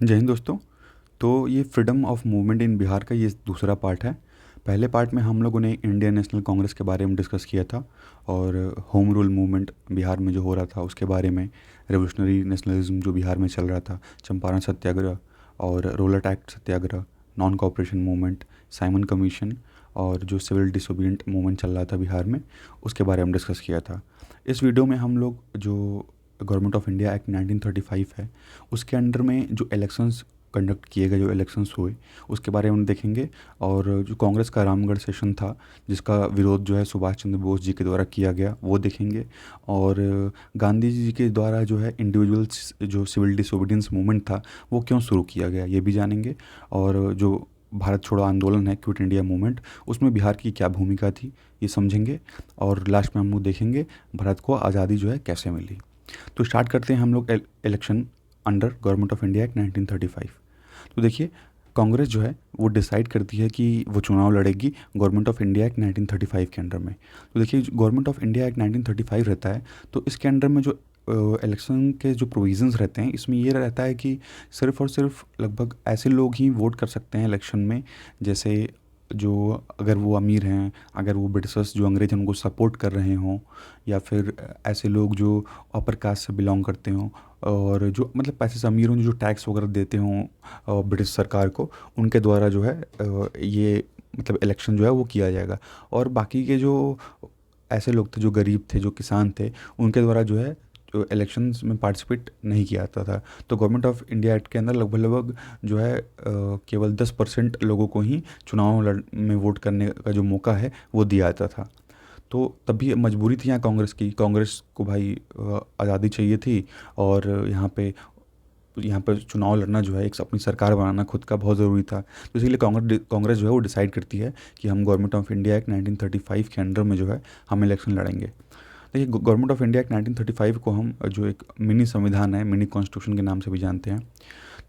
जय हिंद दोस्तों। तो ये freedom of movement in Bihar का ये दूसरा पार्ट है। पहले पार्ट में हम लोगों ने इंडियन नेशनल कांग्रेस के बारे में डिस्कस किया था और होम रूल मूवमेंट बिहार में जो हो रहा था उसके बारे में, रेवोल्यूशनरी नेशनलिज्म जो बिहार में चल रहा था, चंपारण सत्याग्रह और Rowlatt Act Satyagraha, non cooperation movement, Simon Commission और जो सिविल डिसोबीडिएंट मूवमेंट चल रहा था बिहार में, उसके बारे में डिस्कस किया था। इस वीडियो में हम लोग जो गवर्नमेंट ऑफ इंडिया एक्ट 1935 है उसके अंडर में जो इलेक्शंस कंडक्ट किए गए, जो इलेक्शंस हुए उसके बारे में देखेंगे। और जो कांग्रेस का रामगढ़ सेशन था जिसका विरोध जो है सुभाष चंद्र बोस जी के द्वारा किया गया वो देखेंगे। और गांधी जी के द्वारा जो है इंडिविजुअल्स जो सिविल डिसोबीडियंस मूवमेंट था वो क्यों शुरू किया गया ये भी जानेंगे। और जो भारत छोड़ो आंदोलन है, क्विट इंडिया मूवमेंट, उसमें बिहार की क्या भूमिका थी ये समझेंगे। और लास्ट में हम लोग देखेंगे भारत को आज़ादी जो है कैसे मिली। तो स्टार्ट करते हैं हम लोग election under government of India act 1935। तो देखिए, कांग्रेस जो है वो डिसाइड करती है कि वो चुनाव लड़ेगी गवर्नमेंट ऑफ इंडिया एक्ट 1935 के अंडर में। तो देखिए, गवर्नमेंट ऑफ इंडिया एक्ट 1935 रहता है तो इसके अंडर में जो इलेक्शन के जो प्रोविज़न्स रहते हैं इसमें ये रहता है कि सिर्फ़ और सिर्फ लगभग ऐसे लोग ही वोट कर सकते हैं इलेक्शन में, जैसे जो अगर वो अमीर हैं, अगर वो ब्रिटिशर्स जो अंग्रेज हैं उनको सपोर्ट कर रहे हों, या फिर ऐसे लोग जो अपर कास्ट से बिलोंग करते हों और जो मतलब पैसे से अमीर हों, जो टैक्स वगैरह देते हों ब्रिटिश सरकार को, उनके द्वारा जो है ये मतलब इलेक्शन जो है वो किया जाएगा। और बाकी के जो ऐसे लोग थे जो गरीब थे, जो किसान थे, उनके द्वारा जो है जो इलेक्शंस में पार्टिसिपेट नहीं किया जाता था। तो गवर्नमेंट ऑफ इंडिया एक्ट के अंदर लगभग लगभग जो है केवल 10% लोगों को ही चुनाव लड़ में वोट करने का जो मौका है वो दिया जाता था। तो तभी मजबूरी थी यहाँ कांग्रेस की, कांग्रेस को भाई आज़ादी चाहिए थी। और यहाँ पर चुनाव लड़ना जो है, एक अपनी सरकार बनाना खुद का बहुत ज़रूरी था। तो इसीलिए कांग्रेस जो है वो डिसाइड करती है कि हम गवर्नमेंट ऑफ इंडिया एक्ट 1935 के अंडर में जो है हम इलेक्शन लड़ेंगे। देखिए, गवर्नमेंट ऑफ इंडिया एक्ट 1935 को हम जो एक मिनी संविधान है, मिनी कॉन्स्टिट्यूशन के नाम से भी जानते हैं।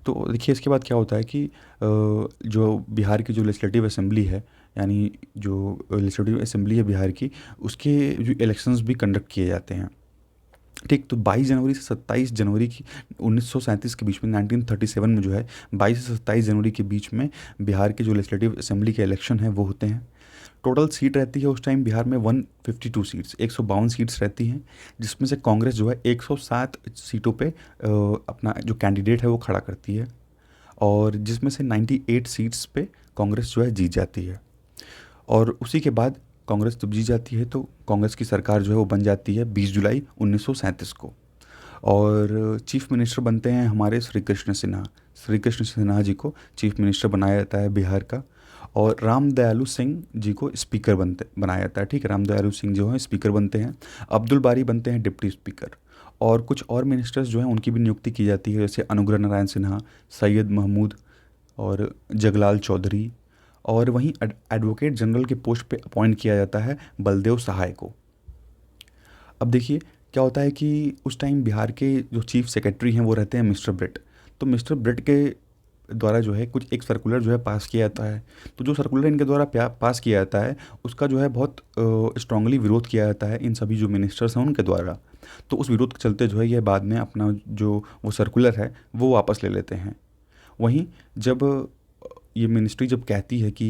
तो देखिए, इसके बाद क्या होता है कि जो बिहार की जो लेजिस्लेटिव असेंबली है, यानी जो लेजिस्लेटिव असेंबली है बिहार की, उसके जो इलेक्शंस भी कंडक्ट किए जाते हैं। ठीक, तो 22 जनवरी से 27 जनवरी की 1937 के बीच में, 1937 में जो है 22 से 27 जनवरी के बीच में बिहार के जो लेजिस्लेटिव असेंबली के इलेक्शन है वो होते हैं। टोटल सीट रहती है उस टाइम बिहार में 152 सीट्स, 152 सीट्स रहती हैं, जिसमें से कांग्रेस जो है 107 सीटों पे अपना जो कैंडिडेट है वो खड़ा करती है। और जिसमें से 98 सीट्स पे कांग्रेस जो है जीत जाती है। और उसी के बाद कांग्रेस जब जीत जाती है तो कांग्रेस की सरकार जो है वो बन जाती है 20 जुलाई 1937 को। और चीफ मिनिस्टर बनते हैं हमारे श्री कृष्ण सिन्हा। श्री कृष्ण सिन्हा जी को चीफ मिनिस्टर बनाया जाता है बिहार का। और राम दयालु सिंह जी को स्पीकर बनाया जाता है। ठीक है, राम दयालु सिंह जो हैं स्पीकर बनते हैं। अब्दुल बारी बनते हैं डिप्टी स्पीकर। और कुछ और मिनिस्टर्स जो हैं उनकी भी नियुक्ति की जाती है, जैसे अनुग्रह नारायण सिन्हा, सैयद महमूद और जगलाल चौधरी। और वहीं एडवोकेट जनरल के पोस्ट पे अपॉइंट किया जाता है बलदेव सहाय को। अब देखिए, क्या होता है कि उस टाइम बिहार के जो चीफ सेक्रेटरी हैं वो रहते हैं मिस्टर ब्रिट। तो मिस्टर ब्रिट के द्वारा जो है कुछ एक सर्कुलर जो है पास किया जाता है। तो जो सर्कुलर इनके द्वारा पास किया जाता है उसका जो है बहुत स्ट्रांगली विरोध किया जाता है इन सभी जो मिनिस्टर्स हैं उनके द्वारा। तो उस विरोध के चलते जो है ये बाद में अपना जो वो सर्कुलर है वो वापस ले लेते हैं। वहीं जब ये मिनिस्ट्री जब कहती है कि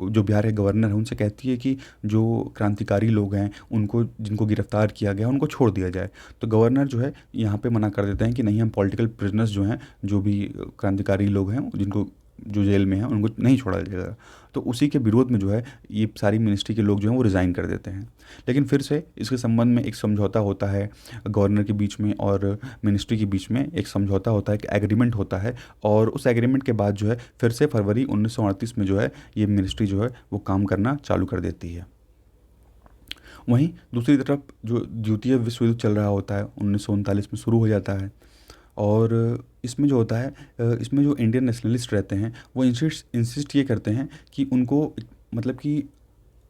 जो बिहार के गवर्नर है उनसे कहती है कि जो क्रांतिकारी लोग हैं उनको, जिनको गिरफ्तार किया गया उनको छोड़ दिया जाए, तो गवर्नर जो है यहाँ पे मना कर देते हैं कि नहीं, हम पॉलिटिकल प्रिजनर्स जो हैं, जो भी क्रांतिकारी लोग हैं जिनको जो जेल में हैं उनको नहीं छोड़ा जाएगा। तो उसी के विरोध में जो है ये सारी मिनिस्ट्री के लोग जो हैं वो रिज़ाइन कर देते हैं। लेकिन फिर से इसके संबंध में एक समझौता होता है गवर्नर के बीच में और मिनिस्ट्री के बीच में, एक समझौता होता है, एक एग्रीमेंट होता है। और उस एग्रीमेंट के बाद जो है फिर से फरवरी 1938 में जो है ये मिनिस्ट्री जो है वो काम करना चालू कर देती है। वहीं दूसरी तरफ जो द्वितीय विश्व युद्ध चल रहा होता है 1939 में शुरू हो जाता है। और इसमें जो होता है इसमें जो इंडियन नेशनलिस्ट रहते हैं वो इंसिस्ट ये करते हैं कि उनको मतलब कि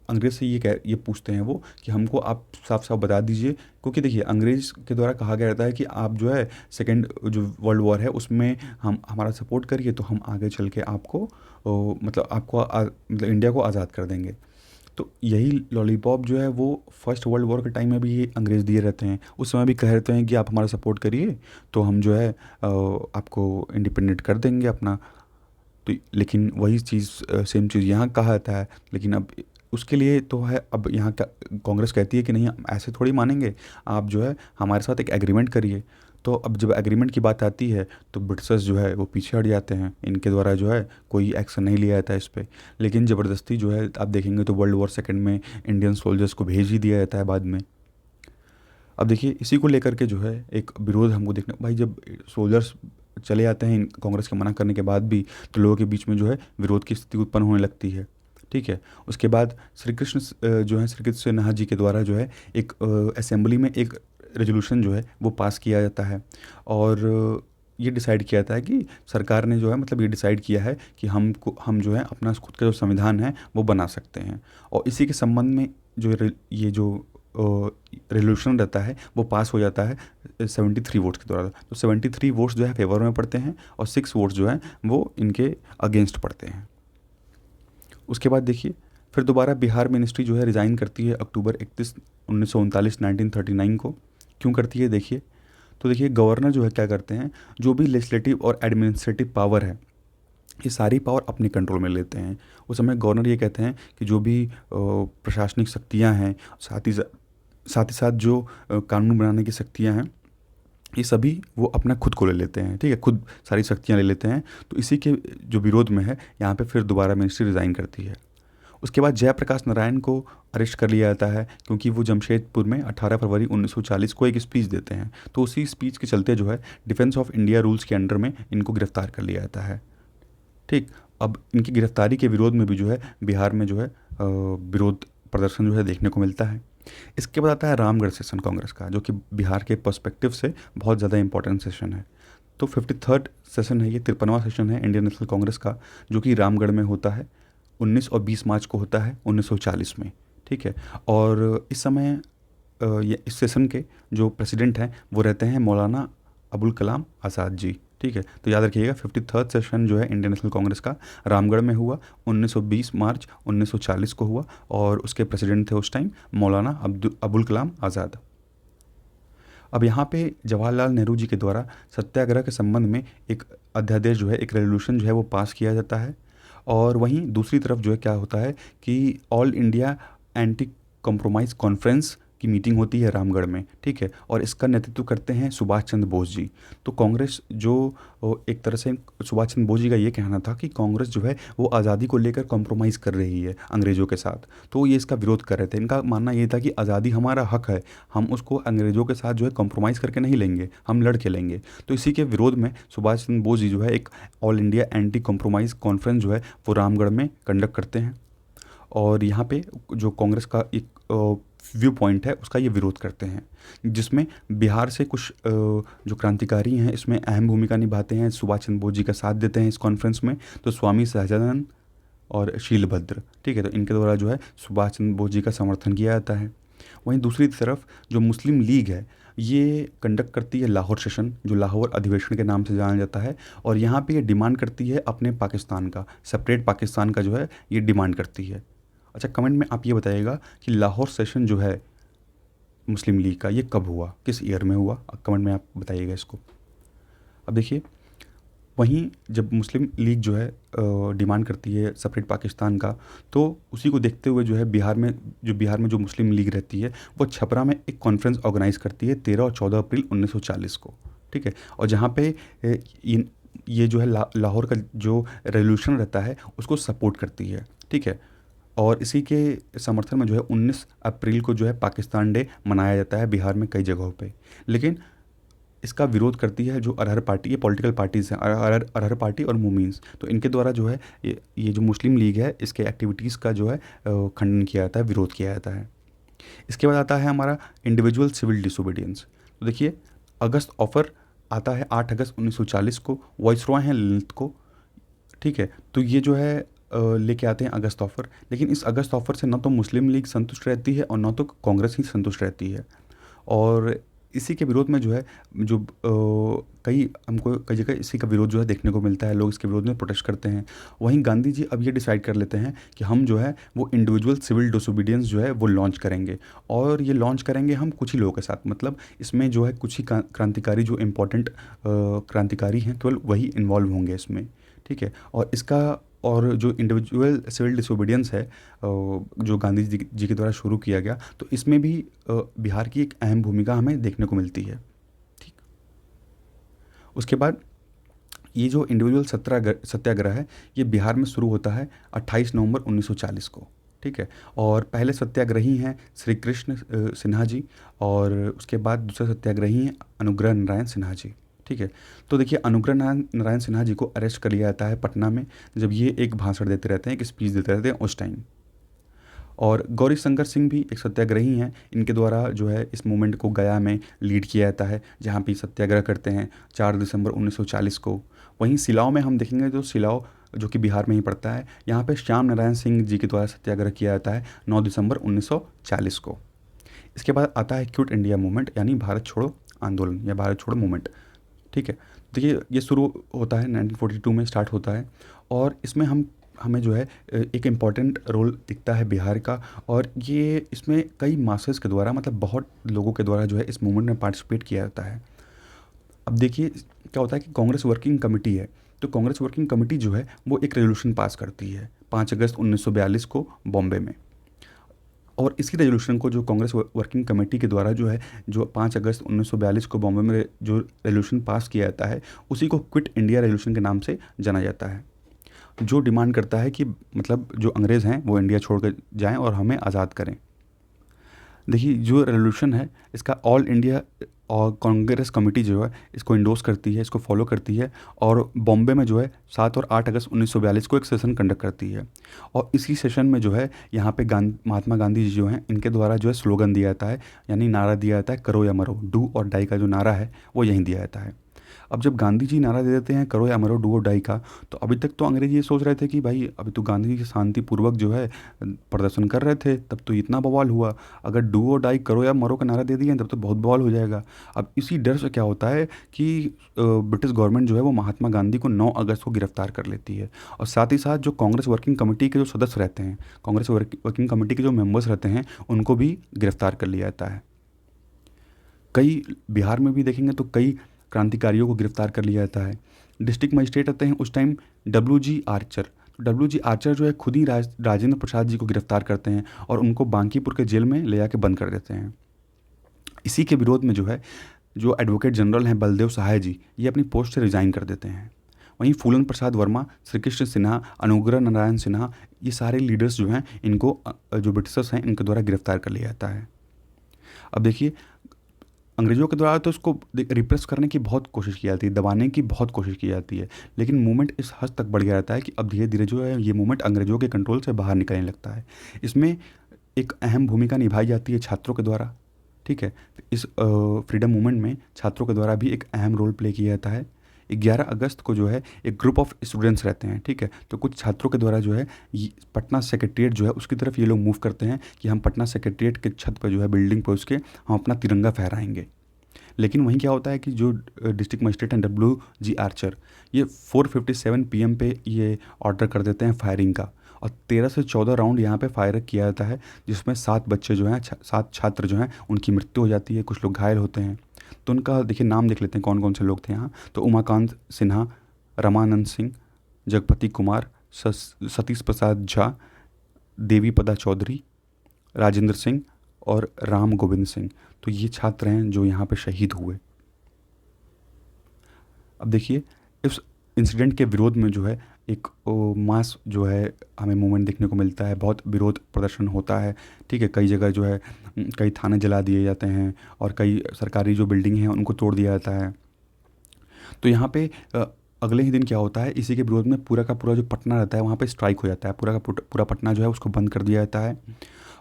अंग्रेज़ से ये पूछते हैं वो कि हमको आप साफ साफ बता दीजिए, क्योंकि देखिए अंग्रेज़ के द्वारा कहा गया रहता है कि आप जो है सेकेंड जो वर्ल्ड वॉर है उसमें हम हमारा सपोर्ट करिए तो हम आगे चल के आपको मतलब आपको मतलब इंडिया को आज़ाद कर देंगे। तो यही लॉलीपॉप जो है वो फर्स्ट वर्ल्ड वॉर के टाइम में भी ये अंग्रेज़ दिए रहते हैं, उस समय भी कह रहते हैं कि आप हमारा सपोर्ट करिए तो हम जो है आपको इंडिपेंडेंट कर देंगे अपना। तो लेकिन वही चीज़ सेम चीज़ यहाँ कहा जाता है, लेकिन अब उसके लिए तो है, अब यहाँ का कांग्रेस कहती है कि नहीं हम ऐसे थोड़ी मानेंगे, आप जो है हमारे साथ एक एग्रीमेंट करिए। तो अब जब एग्रीमेंट की बात आती है तो ब्रिटिशर्स जो है वो पीछे हट जाते हैं, इनके द्वारा जो है कोई एक्शन नहीं लिया जाता है इस पे। लेकिन ज़बरदस्ती जो है आप देखेंगे तो वर्ल्ड वॉर सेकंड में इंडियन सोल्जर्स को भेज ही दिया जाता है बाद में। अब देखिए इसी को लेकर के जो है एक विरोध हमको देखना, भाई जब सोल्जर्स चले जाते हैं कांग्रेस के मना करने के बाद भी, तो लोगों के बीच में जो है विरोध की स्थिति उत्पन्न होने लगती है। ठीक है, उसके बाद श्री कृष्ण जो है श्री कृष्ण सिन्हा जी के द्वारा जो है एक असेंबली में एक रेजोल्यूशन जो है वो पास किया जाता है। और ये डिसाइड किया जाता है कि सरकार ने जो है मतलब ये डिसाइड किया है कि हम जो है अपना खुद का जो संविधान है वो बना सकते हैं। और इसी के संबंध में ये जो रेजोल्यूशन रहता है वो पास हो जाता है 73 वोट्स के द्वारा। तो 73 वोट्स जो है फेवर में पड़ते हैं और 6 वोट्स जो हैं वो इनके अगेंस्ट पड़ते हैं। उसके बाद देखिए फिर दोबारा बिहार मिनिस्ट्री जो है रिज़ाइन करती है अक्टूबर 31 1939 1939 को। क्यों करती है देखिए, तो देखिए गवर्नर जो है क्या करते हैं, जो भी लेजिस्लेटिव और एडमिनिस्ट्रेटिव पावर है ये सारी पावर अपने कंट्रोल में लेते हैं। उस समय गवर्नर ये कहते हैं कि जो भी प्रशासनिक शक्तियां हैं, साथ ही साथ जो कानून बनाने की शक्तियां हैं, ये सभी वो अपना खुद को ले लेते हैं। ठीक है, खुद सारी शक्तियां ले लेते हैं। तो इसी के जो विरोध में है यहाँ पे फिर दोबारा मिनिस्ट्री रिज़ाइन करती है। उसके बाद जयप्रकाश नारायण को अरेस्ट कर लिया जाता है क्योंकि वो जमशेदपुर में 18 फरवरी 1940 को एक स्पीच देते हैं। तो उसी स्पीच के चलते जो है डिफेंस ऑफ इंडिया रूल्स के अंडर में इनको गिरफ्तार कर लिया जाता है। ठीक, अब इनकी गिरफ्तारी के विरोध में भी जो है बिहार में जो है विरोध प्रदर्शन जो है देखने को मिलता है। इसके बाद आता है रामगढ़ सेशन कांग्रेस का, जो कि बिहार के पर्सपेक्टिव से बहुत ज़्यादा इंपॉर्टेंट सेशन है। तो 53rd सेशन है, ये 53वां सेशन है इंडियन नेशनल कांग्रेस का, जो कि रामगढ़ में होता है। 19 और 20 मार्च को होता है 1940 में। ठीक है, और इस समय ये इस सेशन के जो प्रेसिडेंट हैं वो रहते हैं मौलाना अबुल कलाम आज़ाद जी। ठीक है, तो याद रखिएगा 53rd सेशन जो है इंडियन नेशनल कांग्रेस का रामगढ़ में हुआ, 1920 मार्च 1940 को हुआ, और उसके प्रेसिडेंट थे उस टाइम मौलाना अबुल कलाम आज़ाद। अब यहाँ पे जवाहरलाल नेहरू जी के द्वारा सत्याग्रह के संबंध में एक अध्यादेश जो है, एक रेजोल्यूशन जो है वो पास किया जाता है। और वहीं दूसरी तरफ जो है क्या होता है कि all India anti compromise conference की मीटिंग होती है रामगढ़ में। ठीक है, और इसका नेतृत्व करते हैं सुभाष चंद्र बोस जी। तो कांग्रेस जो एक तरह से सुभाष चंद्र बोस जी का ये कहना था कि कांग्रेस जो है वो आज़ादी को लेकर कॉम्प्रोमाइज़ कर रही है अंग्रेज़ों के साथ, तो ये इसका विरोध कर रहे थे। इनका मानना ये था कि आज़ादी हमारा हक है, हम उसको अंग्रेज़ों के साथ जो है कॉम्प्रोमाइज़ करके नहीं लेंगे, हम लड़ के लेंगे। तो इसी के विरोध में सुभाष चंद्र बोस जी जो है एक all India anti compromise conference जो है वो रामगढ़ में कंडक्ट करते हैं। और यहाँ पे जो कांग्रेस का एक व्यू पॉइंट है उसका ये विरोध करते हैं, जिसमें बिहार से कुछ जो क्रांतिकारी हैं इसमें अहम भूमिका निभाते हैं, सुभाष चंद्र बोस जी का साथ देते हैं इस कॉन्फ्रेंस में। तो स्वामी सहजानंद और शीलभद्र, ठीक है, तो इनके द्वारा जो है सुभाष चंद्र बोस जी का समर्थन किया जाता है। वहीं दूसरी तरफ जो मुस्लिम लीग है ये कंडक्ट करती है लाहौर सेशन, जो लाहौर अधिवेशन के नाम से जाना जाता है। और यहाँ पे ये डिमांड करती है अपने पाकिस्तान का, सेपरेट पाकिस्तान का जो है ये डिमांड करती है। अच्छा, कमेंट में आप ये बताइएगा कि लाहौर सेशन जो है मुस्लिम लीग का ये कब हुआ, किस ईयर में हुआ, कमेंट में आप बताइएगा इसको। अब देखिए वहीं जब मुस्लिम लीग जो है डिमांड करती है सेपरेट पाकिस्तान का, तो उसी को देखते हुए जो है बिहार में जो मुस्लिम लीग रहती है वो छपरा में एक कॉन्फ्रेंस ऑर्गेनाइज करती है 13 और 14 अप्रैल 1940 को। ठीक है, और जहाँ पे ये जो है लाहौर का जो रेजोल्यूशन रहता है उसको सपोर्ट करती है। ठीक है, और इसी के समर्थन में जो है 19 अप्रैल को जो है पाकिस्तान डे मनाया जाता है बिहार में कई जगहों पे। लेकिन इसका विरोध करती है जो अरहर पार्टी, ये पॉलिटिकल पार्टीज़ हैं, अरहर पार्टी और मूमीन्स। तो इनके द्वारा जो है ये जो मुस्लिम लीग है इसके एक्टिविटीज़ का जो है खंडन किया जाता है, विरोध किया जाता है। इसके बाद आता है हमारा इंडिविजुअल सिविल डिसोबीडियंस। तो देखिए अगस्त ऑफर आता है 8 अगस्त 1940 को, वॉइस रॉय हैं ललित को। ठीक है, तो ये जो है लेके आते हैं अगस्त ऑफर। लेकिन इस अगस्त ऑफर से न तो मुस्लिम लीग संतुष्ट रहती है और न तो कांग्रेस ही संतुष्ट रहती है। और इसी के विरोध में जो है जो कई हमको कई जगह इसी का विरोध जो है देखने को मिलता है, लोग इसके विरोध में प्रोटेस्ट करते हैं। वहीं गांधी जी अब ये डिसाइड कर लेते हैं कि हम जो है वो इंडिविजुअल सिविल डिसोबीडियंस जो है वो लॉन्च करेंगे, और ये लॉन्च करेंगे हम कुछ ही लोगों के साथ, मतलब इसमें जो है कुछ ही क्रांतिकारी जो इम्पोर्टेंट क्रांतिकारी हैं केवल वही इन्वॉल्व होंगे इसमें, ठीक है। और इसका और जो इंडिविजुअल सिविल डिसोबीडियंस है जो गांधी जी के द्वारा शुरू किया गया, तो इसमें भी बिहार की एक अहम भूमिका हमें देखने को मिलती है, ठीक। उसके बाद ये जो इंडिविजुअल सत्याग्रह है ये बिहार में शुरू होता है 28 नवंबर 1940 को, ठीक है। और पहले सत्याग्रही हैं श्री कृष्ण सिन्हा जी, और उसके बाद दूसरे सत्याग्रही हैं अनुग्रह नारायण सिन्हा जी, ठीक है। तो देखिए अनुग्रह नारायण सिन्हा जी को अरेस्ट कर लिया जाता है पटना में, जब ये एक भाषण देते रहते हैं, एक स्पीच देते रहते हैं उस टाइम। और गौरी शंकर सिंह भी एक सत्याग्रही हैं, इनके द्वारा जो है इस मूवमेंट को गया में लीड किया जाता है, जहाँ पे सत्याग्रह करते हैं 4 दिसंबर 1940 को। वहीं सिलाव में हम देखेंगे तो सिलाव जो कि बिहार में ही पड़ता है, यहाँ पे श्याम नारायण सिंह जी के द्वारा सत्याग्रह किया जाता है 9 दिसंबर 1940 को। इसके बाद आता है क्विट इंडिया मूवमेंट, यानी भारत छोड़ो आंदोलन या भारत छोड़ो मूवमेंट, ठीक है। देखिए ये शुरू होता है 1942 में स्टार्ट होता है, और इसमें हमें जो है एक इम्पॉर्टेंट रोल दिखता है बिहार का, और ये इसमें कई मासेस के द्वारा, मतलब बहुत लोगों के द्वारा जो है इस मूवमेंट में पार्टिसिपेट किया जाता है। अब देखिए क्या होता है कि कांग्रेस वर्किंग कमेटी है, तो कांग्रेस वर्किंग कमेटी जो है वो एक रेजोल्यूशन पास करती है 5 अगस्त 1942 को बॉम्बे में। और इसी रेजोल्यूशन को जो कांग्रेस वर्किंग कमेटी के द्वारा जो है जो 5 अगस्त 1942 को बॉम्बे में जो रेजोल्यूशन पास किया जाता है, उसी को क्विट इंडिया रेजोल्यूशन के नाम से जाना जाता है, जो डिमांड करता है कि मतलब जो अंग्रेज़ हैं वो इंडिया छोड़ कर जाएँ और हमें आज़ाद करें। देखिए जो रेजोल्यूशन है इसका ऑल इंडिया और कांग्रेस कमेटी जो है इसको इंडोर्स करती है, इसको फॉलो करती है, और बॉम्बे में जो है 7 और 8 अगस्त 1942 को एक सेशन कंडक्ट करती है। और इसी सेशन में जो है यहाँ पे महात्मा गांधी जी जो हैं इनके द्वारा जो है स्लोगन दिया जाता है, यानी नारा दिया जाता है करो या मरो, डू और डाई का जो नारा है वो यहीं दिया जाता है। अब जब गांधी जी नारा दे देते हैं करो या मरो, डू और डाई का, तो अभी तक तो अंग्रेज ये सोच रहे थे कि भाई अभी तो गांधी जी शांतिपूर्वक जो है प्रदर्शन कर रहे थे, तब तो इतना बवाल हुआ, अगर डू और डाई करो या मरो का नारा दे दिए तब तो बहुत बवाल हो जाएगा। अब इसी डर से क्या होता है कि ब्रिटिश गवर्नमेंट जो है वो महात्मा गांधी को 9 अगस्त को गिरफ्तार कर लेती है, और साथ ही साथ जो कांग्रेस वर्किंग कमेटी के जो सदस्य रहते हैं, कांग्रेस वर्किंग कमेटी के जो मेंबर्स रहते हैं, उनको भी गिरफ्तार कर लिया जाता है। कई बिहार में भी देखेंगे तो कई क्रांतिकारियों को गिरफ्तार कर लिया जाता है। डिस्ट्रिक्ट मजिस्ट्रेट रहते हैं उस टाइम डब्ल्यू.जी. आर्चर। तो डब्ल्यू.जी. आर्चर जो है खुद ही राजेंद्र प्रसाद जी को गिरफ्तार करते हैं और उनको बांकीपुर के जेल में ले जाके बंद कर देते हैं। इसी के विरोध में जो है जो एडवोकेट जनरल हैं बलदेव सहाय जी, ये अपनी पोस्ट से रिज़ाइन कर देते हैं। वहीं फूलन प्रसाद वर्मा, श्री कृष्ण सिन्हा, अनुग्रह नारायण सिन्हा, ये सारे लीडर्स जो हैं इनको जो ब्रिटिशर्स हैं इनके द्वारा गिरफ्तार कर लिया जाता है। अब देखिए अंग्रेज़ों के द्वारा तो उसको रिप्रेस करने की बहुत कोशिश की जाती है, दबाने की बहुत कोशिश की जाती है, लेकिन मूवमेंट इस हद तक बढ़ गया रहता है कि अब धीरे धीरे जो है ये मूवमेंट अंग्रेज़ों के कंट्रोल से बाहर निकलने लगता है। इसमें एक अहम भूमिका निभाई जाती है छात्रों के द्वारा, ठीक है। इस फ्रीडम मूवमेंट में छात्रों के द्वारा भी एक अहम रोल प्ले किया जाता है। 11 अगस्त को जो है एक ग्रुप ऑफ स्टूडेंट्स रहते हैं, ठीक है, तो कुछ छात्रों के द्वारा जो है पटना सेक्रेटरीट जो है उसकी तरफ ये लोग मूव करते हैं कि हम पटना सेक्रेटरीट के छत पर जो है बिल्डिंग पर उसके हम अपना तिरंगा फहराएंगे। लेकिन वहीं क्या होता है कि जो डिस्ट्रिक्ट मजिस्ट्रेट हैं डब्ल्यू.जी. आर्चर, ये 4:57 PM पे ये ऑर्डर कर देते हैं फायरिंग का, और 13 से 14 राउंड यहाँ पे फायर किया जाता है, जिसमें 7 बच्चे जो हैं 7 छात्र जो हैं उनकी मृत्यु हो जाती है, कुछ लोग घायल होते हैं। तो उनका देखिए नाम देख लेते हैं कौन कौन से लोग थे यहाँ। तो उमाकांत सिन्हा, रमानंद सिंह, जगपति कुमार, सतीश प्रसाद झा, देवी पदा चौधरी, राजेंद्र सिंह और राम गोविंद सिंह। तो ये छात्र हैं जो यहाँ पे शहीद हुए। अब देखिए इस इंसिडेंट के विरोध में जो है एक मास जो है हमें मूवमेंट देखने को मिलता है, बहुत विरोध प्रदर्शन होता है, ठीक है। कई जगह जो है कई थाने जला दिए जाते हैं और कई सरकारी जो बिल्डिंग हैं उनको तोड़ दिया जाता है। तो यहाँ पे अगले ही दिन क्या होता है, इसी के विरोध में पूरा का पूरा जो पटना रहता है वहाँ पे स्ट्राइक हो जाता है, पूरा का पूरा पटना जो है उसको बंद कर दिया जाता है।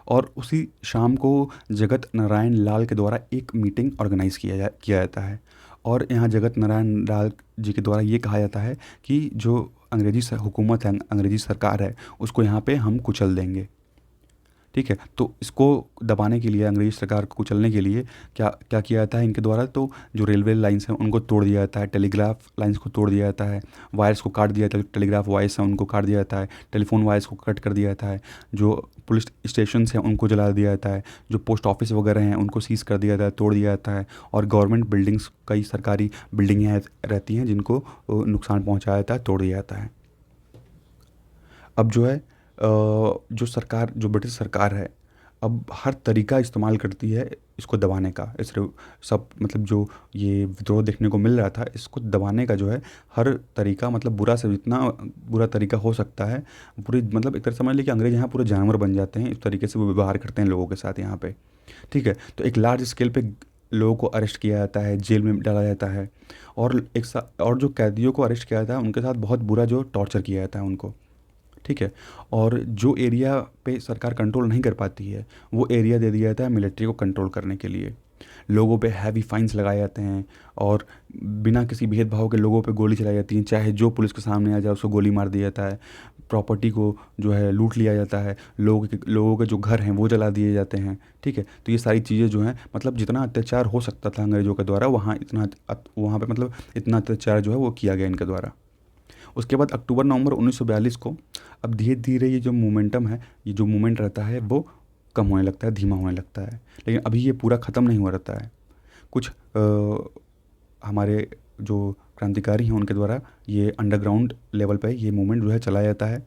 और उसी शाम को जगत नारायण लाल के द्वारा एक मीटिंग ऑर्गेनाइज़ किया जाता है, और यहाँ जगत नारायण लाल जी के द्वारा ये कहा जाता है कि जो अंग्रेजी हुकूमत है, अंग्रेजी सरकार है, उसको यहाँ पे हम कुचल देंगे, ठीक है, तो इसको दबाने के लिए, अंग्रेज़ सरकार को कुचलने के लिए क्या क्या किया जाता है इनके द्वारा, तो जो रेलवे लाइन्स हैं उनको तोड़ दिया जाता है, टेलीग्राफ लाइन्स को तोड़ दिया जाता है, वायर्स को काट दिया जाता है, टेलीग्राफ वायर्स हैं उनको काट दिया जाता है, टेलीफोन वायर्स को कट कर दिया जाता है, जो पुलिस स्टेशंस हैं उनको जला दिया जाता है, जो पोस्ट ऑफिस वगैरह हैं उनको सीज़ कर दिया जाता है, तोड़ दिया जाता है, और गवर्नमेंट बिल्डिंग्स, कई सरकारी बिल्डिंगें रहती हैं जिनको नुकसान पहुँचाया जाता है, तोड़ दिया जाता है। अब जो है जो सरकार, जो ब्रिटिश सरकार है, अब हर तरीका इस्तेमाल करती है इसको दबाने का। इस सब मतलब जो ये विद्रोह देखने को मिल रहा था, इसको दबाने का जो है हर तरीका, मतलब बुरा से जितना बुरा तरीका हो सकता है, पूरी मतलब एक तरह समझ लीजिए कि अंग्रेज यहाँ पूरे जानवर बन जाते हैं, इस तरीके से वो व्यवहार करते हैं लोगों के साथ यहाँ पे। ठीक है, तो एक लार्ज स्केल पे लोगों को अरेस्ट किया जाता है, जेल में डाला जाता है, और और जो कैदियों को अरेस्ट किया जाता है उनके साथ बहुत बुरा जो टॉर्चर किया जाता है उनको। ठीक है, और जो एरिया पे सरकार कंट्रोल नहीं कर पाती है, वो एरिया दे दिया जाता है मिलिट्री को कंट्रोल करने के लिए। लोगों पे हैवी फाइन्स लगाए जाते हैं, और बिना किसी भेदभाव के लोगों पे गोली चलाई जाती है, चाहे जो पुलिस के सामने आ जाए उसको गोली मार दिया जाता है। प्रॉपर्टी को जो है लूट लिया जाता है, लोगों के जो घर हैं वो जला दिए जाते हैं। ठीक है, तो ये सारी चीज़ें जो हैं, मतलब जितना अत्याचार हो सकता था अंग्रेज़ों के द्वारा, वहाँ पे मतलब इतना अत्याचार जो है वो किया गया इनके द्वारा। उसके बाद अक्टूबर नवंबर 1942 को अब धीरे धीरे ये जो मोमेंटम है, ये जो मूवमेंट रहता है वो कम होने लगता है, धीमा होने लगता है। लेकिन अभी ये पूरा ख़त्म नहीं हुआ रहता है। कुछ हमारे जो क्रांतिकारी हैं उनके द्वारा ये अंडरग्राउंड लेवल पे ये मूवमेंट जो है चलाया जाता है,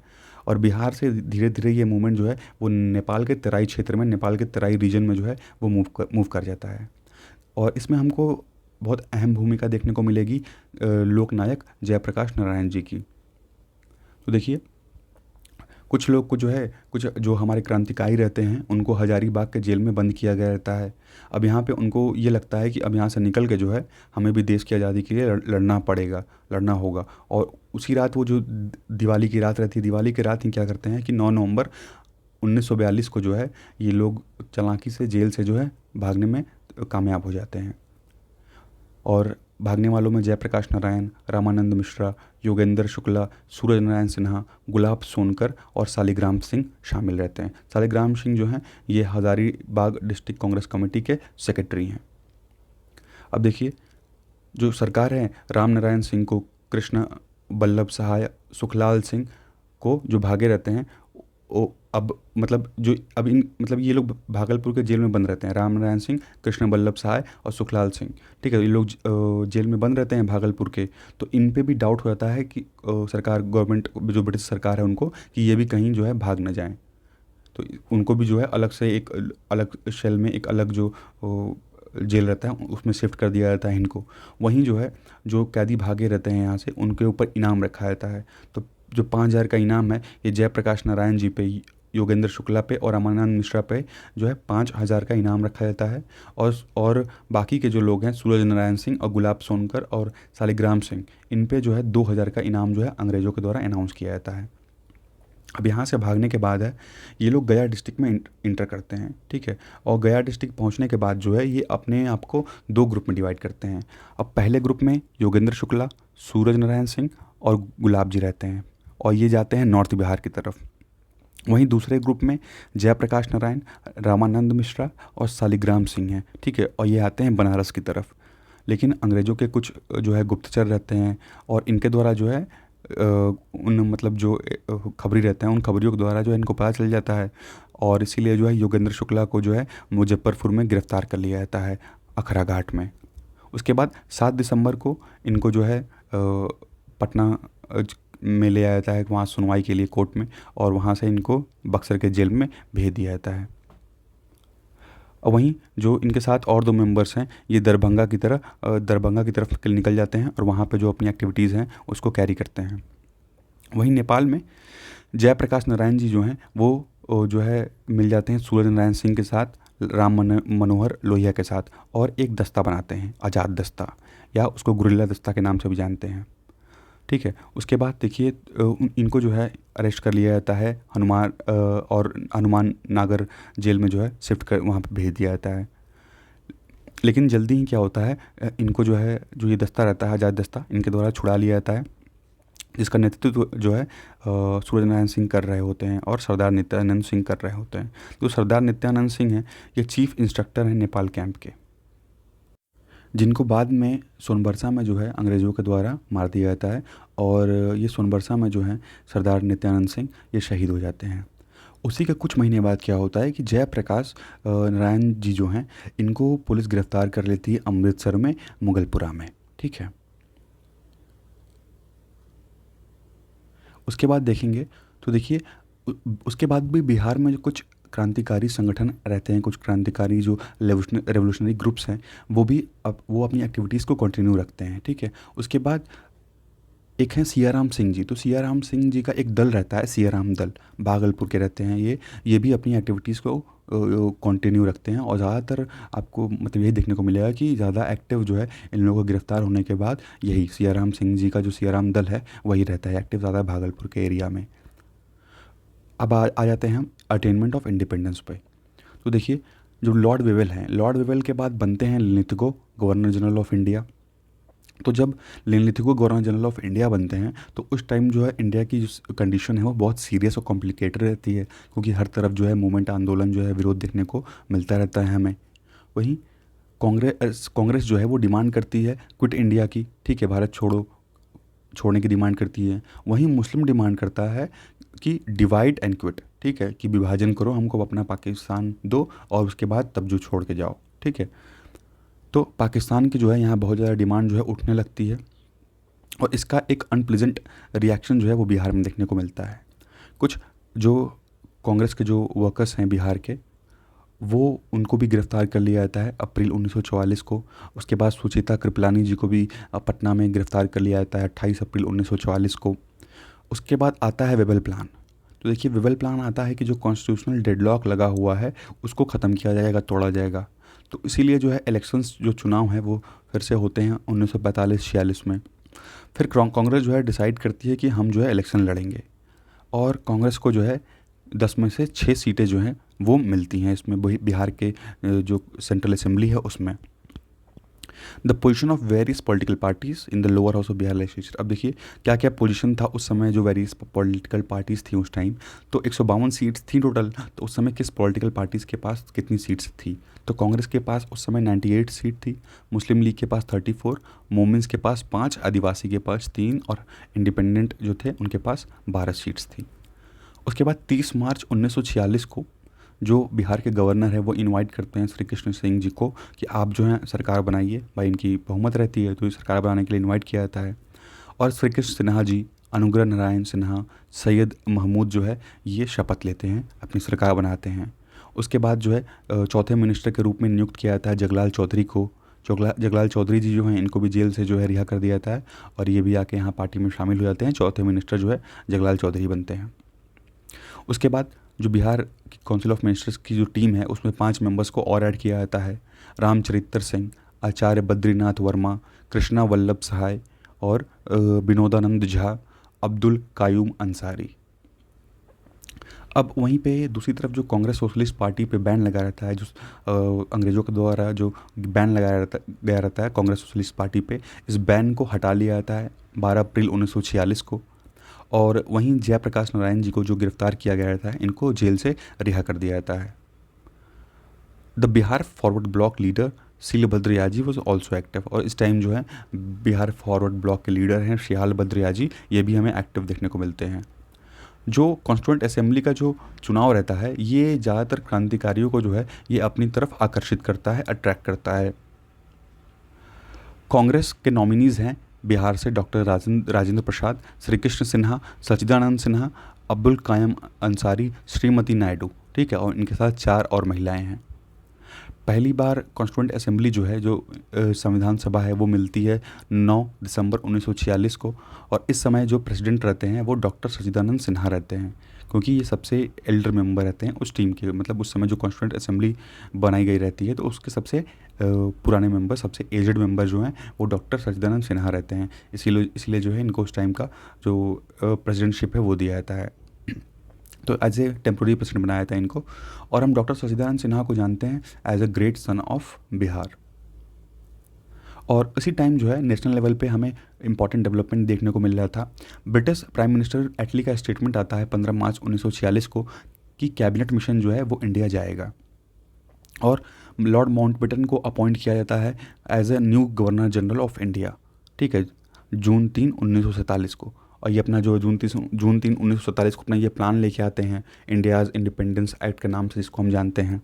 और बिहार से धीरे धीरे ये मूवमेंट जो है वो नेपाल के तराई क्षेत्र में, नेपाल के तराई रीजन में जो है वो मूव कर जाता है। और इसमें हमको बहुत अहम भूमिका देखने को मिलेगी लोकनायक जयप्रकाश नारायण जी की। तो देखिए, कुछ लोग को जो है, कुछ जो हमारे क्रांतिकारी रहते हैं उनको हजारीबाग के जेल में बंद किया गया रहता है। अब यहाँ पे उनको ये लगता है कि अब यहाँ से निकल के जो है हमें भी देश की आज़ादी के लिए लड़ना पड़ेगा, लड़ना होगा। और उसी रात वो जो दिवाली की रात रहती है, दिवाली की रात ही क्या करते हैं कि 9 नवंबर 1942 को जो है ये लोग चालाकी से जेल से जो है भागने में कामयाब हो जाते हैं। और भागने वालों में जयप्रकाश नारायण, रामानंद मिश्रा, योगेंद्र शुक्ला, सूरज नारायण सिन्हा, गुलाब सोनकर और शालिग्राम सिंह शामिल रहते हैं। शालिग्राम सिंह जो हैं ये हजारीबाग डिस्ट्रिक्ट कांग्रेस कमेटी के सेक्रेटरी हैं। अब देखिए, जो सरकार है राम नारायण सिंह को, कृष्ण बल्लभ सहाय, सुखलाल सिंह को जो भागे रहते हैं, वो अब मतलब जो अब इन मतलब ये लोग भागलपुर के जेल में बंद रहते हैं, राम नारायण सिंह, कृष्ण बल्लभ सहाय और सुखलाल सिंह। ठीक है, ये लोग जेल में बंद रहते हैं भागलपुर के। तो इन पे भी डाउट हो जाता है कि सरकार, गवर्नमेंट जो ब्रिटिश सरकार है उनको, कि ये भी कहीं जो है भाग न जाएं। तो उनको भी जो है अलग से एक अलग शेल में एक अलग जो जेल रहता है उसमें शिफ्ट कर दिया जाता है इनको। वहीं जो है जो कैदी भागे रहते हैं यहाँ से, उनके ऊपर इनाम रखा जाता है। तो जो 5,000 का इनाम है ये जयप्रकाश नारायण जी पे, योगेंद्र शुक्ला पे और रामानंद मिश्रा पे जो है 5,000 का इनाम रखा जाता है। और बाकी के जो लोग हैं, सूरज नारायण सिंह और गुलाब सोनकर और शालिग्राम सिंह, इन पे जो है 2,000 का इनाम जो है अंग्रेज़ों के द्वारा अनाउंस किया जाता है। अब यहाँ से भागने के बाद है ये लोग गया डिस्ट्रिक्ट में इंटर करते हैं। ठीक है, और गया डिस्ट्रिक्ट पहुँचने के बाद जो है ये अपने आप को 2 ग्रुप में डिवाइड करते हैं। अब पहले ग्रुप में योगेंद्र शुक्ला, सूरज नारायण सिंह और गुलाब जी रहते हैं, और ये जाते हैं नॉर्थ बिहार की तरफ। वहीं दूसरे ग्रुप में जयप्रकाश नारायण, रामानंद मिश्रा और शालिग्राम सिंह हैं। ठीक है, और ये आते हैं बनारस की तरफ। लेकिन अंग्रेज़ों के कुछ जो है गुप्तचर रहते हैं, और इनके द्वारा जो है उन मतलब जो खबरी रहते हैं, उन खबरियों के द्वारा जो है इनको पता चल जाता है, और इसीलिए जो है योगेंद्र शुक्ला को जो है मुजफ्फरपुर में गिरफ़्तार कर लिया जाता है, अखरा घाट में। उसके बाद 7 दिसंबर को इनको जो है पटना में ले आया जाता है, वहाँ सुनवाई के लिए कोर्ट में, और वहाँ से इनको बक्सर के जेल में भेज दिया जाता है। और वहीं जो इनके साथ और 2 मेंबर्स हैं, ये दरभंगा की तरफ निकल जाते हैं, और वहाँ पे जो अपनी एक्टिविटीज़ हैं उसको कैरी करते हैं। वहीं नेपाल में जयप्रकाश नारायण जी जो हैं वो जो है मिल जाते हैं सूरज नारायण सिंह के साथ, मनोहर लोहिया के साथ, और एक दस्ता बनाते हैं, आज़ाद दस्ता, या उसको गुरिल्ला दस्ता के नाम से भी जानते हैं। ठीक है, उसके बाद देखिए इनको जो है अरेस्ट कर लिया जाता है और हनुमान नागर जेल में जो है शिफ्ट कर वहाँ पे भेज दिया जाता है। लेकिन जल्दी ही क्या होता है, इनको जो है जो ये दस्ता रहता है, आज़ाद दस्ता, इनके द्वारा छुड़ा लिया जाता है, जिसका नेतृत्व जो है सूरज नारायण सिंह कर रहे होते हैं और सरदार नित्यानंद सिंह कर रहे होते हैं। तो सरदार नित्यानंद सिंह हैं, ये चीफ इंस्ट्रक्टर हैं नेपाल कैंप के, जिनको बाद में सोनबरसा में जो है अंग्रेज़ों के द्वारा मार दिया जाता है। और ये सोनबरसा में जो है सरदार नित्यानंद सिंह ये शहीद हो जाते हैं। उसी के कुछ महीने बाद क्या होता है कि जयप्रकाश नारायण जी जो हैं, इनको पुलिस गिरफ्तार कर लेती है अमृतसर में, मुगलपुरा में। ठीक है, उसके बाद देखेंगे तो देखिए उसके बाद भी बिहार में जो कुछ क्रांतिकारी संगठन रहते हैं, कुछ क्रांतिकारी जो रेवोल्यूशनरी ग्रुप्स हैं, वो अपनी एक्टिविटीज़ को कंटिन्यू रखते हैं। ठीक है, उसके बाद एक हैं सियाराम सिंह जी। तो सियाराम सिंह जी का एक दल रहता है, सियाराम दल, भागलपुर के रहते हैं ये भी अपनी एक्टिविटीज़ को कंटिन्यू रखते हैं। और ज़्यादातर आपको मतलब यही देखने को मिलेगा कि ज़्यादा एक्टिव जो है इन लोगों को गिरफ्तार होने के बाद यही सियाराम सिंह जी का जो सियाराम दल है वही रहता है एक्टिव ज़्यादा भागलपुर के एरिया में। अब आ जाते हैं हम अटेनमेंट ऑफ इंडिपेंडेंस पे। तो देखिए जो लॉर्ड वेवेल हैं, लॉर्ड वेवेल के बाद बनते हैं लिनिथगो, गवर्नर जनरल ऑफ इंडिया। तो जब लिनिथगो गवर्नर जनरल ऑफ इंडिया बनते हैं तो उस टाइम जो है इंडिया की जो कंडीशन है वो बहुत सीरियस और कॉम्प्लिकेटेड रहती है, क्योंकि हर तरफ जो है मूवमेंट, आंदोलन जो है, विरोध देखने को मिलता रहता है हमें। वहीं कांग्रेस जो है वो डिमांड करती है क्विट इंडिया की। ठीक है, भारत छोड़ने की डिमांड करती है। वहीं मुस्लिम डिमांड करता है कि डिवाइड एंड क्विट। ठीक है, कि विभाजन करो, हमको अपना पाकिस्तान दो और उसके बाद तब जो छोड़ के जाओ। ठीक है, तो पाकिस्तान की जो है यहाँ बहुत ज़्यादा डिमांड जो है उठने लगती है और इसका एक अनप्लेजेंट रिएक्शन जो है वो बिहार में देखने को मिलता है। कुछ जो कांग्रेस के जो वर्कर्स हैं बिहार के, वो उनको भी गिरफ्तार कर लिया जाता है अप्रैल 1944 को। उसके बाद सुचेता कृपलानी जी को भी पटना में गिरफ्तार कर लिया जाता है 28 अप्रैल 1944 को। उसके बाद आता है वेबल प्लान। तो देखिए वेबल प्लान आता है कि जो कॉन्स्टिट्यूशनल डेडलॉक लगा हुआ है उसको ख़त्म किया जाएगा, तोड़ा जाएगा। तो इसीलिए जो है इलेक्शंस, जो चुनाव हैं वो फिर से होते हैं 1945-46 में। फिर कांग्रेस जो है डिसाइड करती है कि हम जो है इलेक्शन लड़ेंगे और कांग्रेस को जो है 10 में से 6 सीटें जो हैं वो मिलती हैं इसमें, वही बिहार के जो सेंट्रल असेंबली है उसमें। The position of various political parties in the lower house of Bihar legislature. अब देखिए क्या क्या पोजीशन था उस समय जो वेरियस पॉलिटिकल पार्टीज़ थी उस टाइम। तो 152 सीट्स थी टोटल। तो उस समय किस पॉलिटिकल पार्टीज़ के पास कितनी सीट्स थी? तो कांग्रेस के पास उस समय 98 सीट थी, मुस्लिम लीग के पास 34, मोमेंस के पास 5, आदिवासी के पास 3 और इंडिपेंडेंट जो थे उनके पास 12 सीट्स थी। उसके बाद 30 मार्च 1946 को जो बिहार के गवर्नर है वो इनवाइट करते हैं श्री कृष्ण सिंह जी को कि आप जो हैं सरकार बनाइए। भाई इनकी बहुमत रहती है तो ये सरकार बनाने के लिए इनवाइट किया जाता है। और श्री कृष्ण सिन्हा जी, अनुग्रह नारायण सिन्हा, सैयद महमूद जो है ये शपथ लेते हैं, अपनी सरकार बनाते हैं। उसके बाद जो है चौथे मिनिस्टर के रूप में नियुक्त किया जाता है जगलाल चौधरी को। जगलाल चौधरी जी जो हैं इनको भी जेल से जो है रिहा कर दिया जाता है और ये भी आके यहाँ पार्टी में शामिल हो जाते हैं। चौथे मिनिस्टर जो है जगलाल चौधरी बनते हैं। उसके बाद जो बिहार की काउंसिल ऑफ मिनिस्टर्स की जो टीम है उसमें 5 मेंबर्स को और ऐड किया जाता है। रामचरित्र सिंह, आचार्य बद्रीनाथ वर्मा, कृष्णा वल्लभ सहाय और विनोदानंद झा, अब्दुल कायूम अंसारी। अब वहीं पे दूसरी तरफ जो कांग्रेस सोशलिस्ट पार्टी पे बैन लगा रहता है, जो अंग्रेज़ों के द्वारा जो बैन लगाया गया रहता है कांग्रेस सोशलिस्ट पार्टी पे, इस बैन को हटा लिया जाता है 12 अप्रैल 1946 को। और वहीं जयप्रकाश नारायण जी को जो गिरफ्तार किया गया था इनको जेल से रिहा कर दिया जाता है। The Bihar forward block leader शील भद्रिया जी वॉज ऑल्सो एक्टिव। और इस टाइम जो है बिहार फॉरवर्ड ब्लॉक के लीडर हैं श्याल भद्रिया जी, ये भी हमें एक्टिव देखने को मिलते हैं। जो कॉन्स्टिट्यूएंट असेंबली का जो चुनाव रहता है ये ज़्यादातर क्रांतिकारियों को जो है ये अपनी तरफ आकर्षित करता है, अट्रैक्ट करता है। कांग्रेस के नॉमिनीज़ हैं बिहार से डॉक्टर राजेंद्र प्रसाद, श्री कृष्ण सिन्हा, सच्चिदानंद सिन्हा, अब्दुल कायम अंसारी, श्रीमती नायडू। ठीक है, और इनके साथ 4 और महिलाएं हैं। पहली बार कॉन्स्टिट्यूएंट असेंबली जो है, जो संविधान सभा है, वो मिलती है 9 दिसंबर 1946 को। और इस समय जो प्रेसिडेंट रहते हैं वो डॉक्टर सच्चिदानंद सिन्हा रहते हैं, क्योंकि ये सबसे एल्डर मेंबर रहते हैं उस टीम के। मतलब उस समय जो कॉन्स्टिट्यूएंट असेंबली बनाई गई रहती है तो उसके सबसे पुराने मेंबर, सबसे एजड मेंबर जो हैं वो डॉक्टर सच्चिदानंद सिन्हा रहते हैं। इसीलिए जो है इनको उस टाइम का जो प्रेसिडेंटशिप है वो दिया जाता है। तो एज ए टेम्प्रोरी प्रेसिडेंट बनाया था इनको। और हम डॉक्टर सच्चिदानंद सिन्हा को जानते हैं as a great son of Bihar. और इसी टाइम जो है नेशनल लेवल पे हमें इंपॉर्टेंट डेवलपमेंट देखने को मिल रहा था। ब्रिटिश प्राइम मिनिस्टर एटली का स्टेटमेंट आता है 15 मार्च 1946 को कि कैबिनेट मिशन जो है वो इंडिया जाएगा, और लॉर्ड माउंटबेटन को अपॉइंट किया जाता है as a new Governor General of India, ठीक है, जून 3 1947 को। और ये अपना जो जून 3 1947 को अपना ये प्लान लेके आते हैं, इंडियाज़ इंडिपेंडेंस एक्ट के नाम से जिसको हम जानते हैं।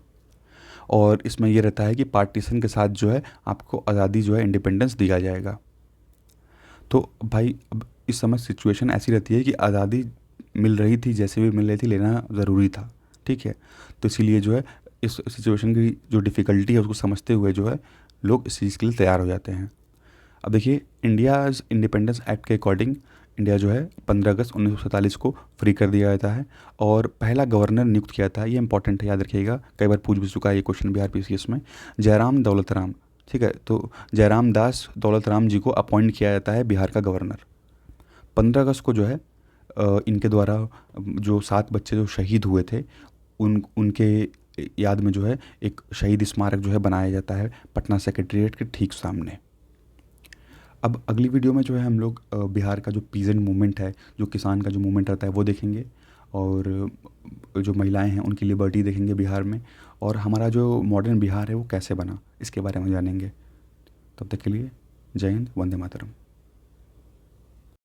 और इसमें ये रहता है कि पार्टीशन के साथ जो है आपको आज़ादी जो है इंडिपेंडेंस दिया जाएगा। तो भाई अब इस समय सिचुएशन ऐसी रहती है कि आज़ादी मिल रही थी, जैसे भी मिल रही थी, लेना ज़रूरी था, ठीक है। तो इसीलिए जो है इस सिचुएशन की जो डिफ़िकल्टी है उसको समझते हुए जो है लोग इस चीज़ के लिए तैयार हो जाते हैं। अब देखिए, इंडियाज़ इंडिपेंडेंस एक्ट के अकॉर्डिंग इंडिया जो है 15 अगस्त 1947 को फ्री कर दिया जाता है, और पहला गवर्नर नियुक्त किया था, ये इंपॉर्टेंट है, याद रखिएगा, कई बार पूछ भी चुका है ये क्वेश्चन बिहार पीसीएस में, जयराम दौलत राम, ठीक है। तो जयराम दास दौलत राम जी को अपॉइंट किया जाता है बिहार का गवर्नर। 15 अगस्त को जो है इनके द्वारा जो 7 बच्चे जो शहीद हुए थे उनके याद में जो है एक शहीद स्मारक जो है बनाया जाता है पटना सेक्रेटेरिएट के ठीक सामने। अब अगली वीडियो में जो है हम लोग बिहार का जो पीजेंट मूवमेंट है, जो किसान का जो मूवमेंट रहता है वो देखेंगे, और जो महिलाएं हैं उनकी लिबर्टी देखेंगे बिहार में, और हमारा जो मॉडर्न बिहार है वो कैसे बना इसके बारे में जानेंगे। तब तक के लिए जय हिंद, वंदे मातरम।